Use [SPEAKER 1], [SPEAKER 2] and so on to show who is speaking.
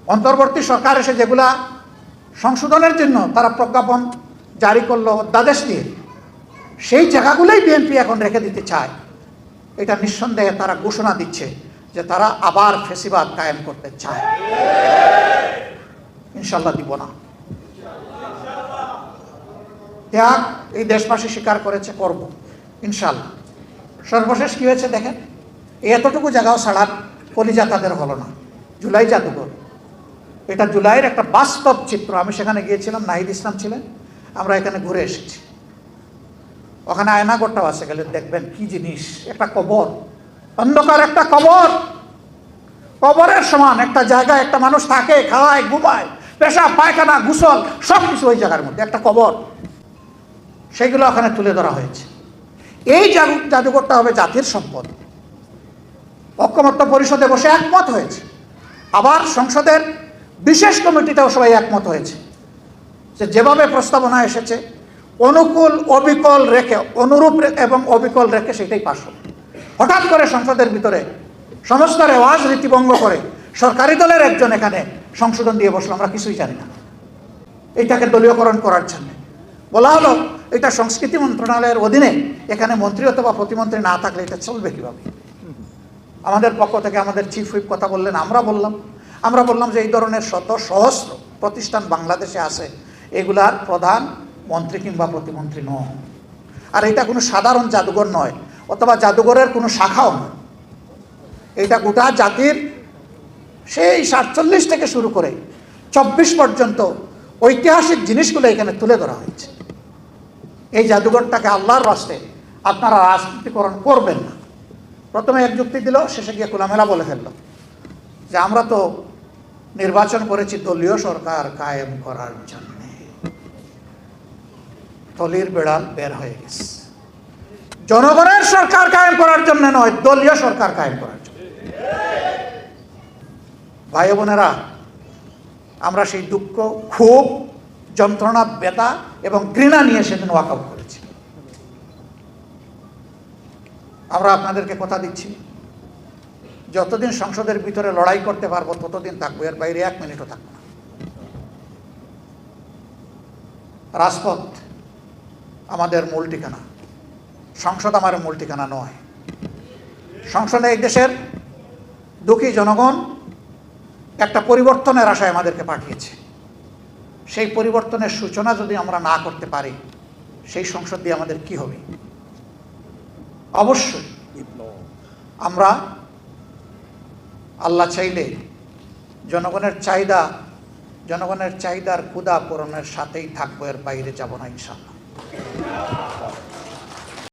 [SPEAKER 1] অন্তর্বর্তী সরকার এসে যেগুলা সংশোধনের জন্য তারা প্রজ্ঞাপন জারি করলো অধ্যাদেশ দিয়ে, সেই জায়গাগুলোই বিএনপি এখন রেখে দিতে চায়। এটা নিঃসন্দেহে তারা ঘোষণা দিচ্ছে যে তারা আবার ফ্যাসিবাদ কায়েম করতে চায়। ইনশাল্লাহ দিব না। ত্যাগ এই দেশবাসী স্বীকার করেছে, করব ইনশাল্লাহ। সর্বশেষ কি হয়েছে দেখেন, এতটুকু জায়গাও ছাড়ার কলিজা তাদের হলো না। জুলাই জাদুঘর, এটা জুলাইয়ের একটা বাস্তব চিত্র। আমি সেখানে গিয়েছিলাম, নাহিদ ইসলাম ছিলেন, আমরা এখানে ঘুরে এসেছি। ওখানে আয়নাঘরটাও আছে, গেলে দেখবেন কি জিনিস, একটা কবর, অন্ধকার একটা কবর, কবরের সমান একটা জায়গায় একটা মানুষ থাকে, খাওয়ায়, ঘুমায়, পেশাব পায়খানা গোসল সব কিছু ওই জায়গার মধ্যে, একটা কবর। সেইগুলো ওখানে তুলে ধরা হয়েছে। এই জাদুঘরটা হবে জাতির সম্পদ। ঐক্যমত্য পরিষদে বসে একমত হয়েছে, আবার সংসদের বিশেষ কমিটিতেও সবাই একমত হয়েছে যে যেভাবে প্রস্তাবনা এসেছে অনুকূল অবিকল রেখে, অনুরূপ এবং অবিকল রেখে সেটাই পাশ হবে। হঠাৎ করে সংসদের ভিতরে সমস্ত রেওয়াজ রীতিভঙ্গ করে সরকারি দলের একজন এখানে সংশোধন দিয়ে বসলো, আমরা কিছুই জানি না। এইটাকে দলীয়করণ করার জন্য বলা হলো এটা সংস্কৃতি মন্ত্রণালয়ের অধীনে, এখানে মন্ত্রী অথবা প্রতিমন্ত্রী না থাকলে এটা চলবে কিভাবে? আমাদের পক্ষ থেকে আমাদের চিফ হুইপ কথা বললেন, আমরা বললাম যে এই ধরনের শত সহস্র প্রতিষ্ঠান বাংলাদেশে আছে, এগুলার প্রধান মন্ত্রী কিংবা প্রতিমন্ত্রী নয়। আর এটা কোনো সাধারণ জাদুঘর নয়, অথবা জাদুঘরের কোনো শাখাও নয়। এটা গোটা জাতির সেই 47 থেকে শুরু করে 24 পর্যন্ত ঐতিহাসিক জিনিসগুলো এখানে তুলে ধরা হয়েছে। এই জাদুঘরটাকে আল্লাহর রাস্তে আপনারা রাজনীতিকরণ করবেন না। প্রথমে এক যুক্তি দিল, শেষে গিয়ে খোলামেলা বলে ফেলল যে আমরা তো নির্বাচন করেছি দলীয় সরকার কায়েম করার জন্য। থলির বেড়াল বের হয়ে গেছে। জনগণের সরকার কায়েম করার জন্য নয়, দলীয় সরকার কায়েম করার জন্য। ভাই বোনেরা, আমরা সেই দুঃখ, ক্ষোভ, যন্ত্রণা, ব্যথা এবং ঘৃণা নিয়ে সেদিন ওয়াকআউট করেছি। আমরা আপনাদেরকে কথা দিচ্ছি, যতদিন সংসদের ভিতরে লড়াই করতে পারবো ততদিন থাকবো, এর বাইরে 1 মিনিটও থাকবো না। রাজপথ আমাদের মূল ঠিকানা, সংসদ আমার মূল ঠিকানা নয়। সংসদে এই দেশের দুঃখী জনগণ একটা পরিবর্তনের আশায় আমাদেরকে পাঠিয়েছে। সেই পরিবর্তনের সূচনা যদি আমরা না করতে পারি, সেই সংসদ দিয়ে আমাদের কি হবে? অবশ্যই আমরা আল্লাহ চাইলে জনগণের চাহিদার ক্ষুধা পূরণের সাথেই থাকবো, এর বাইরে যাব না ইনশাআল্লাহ।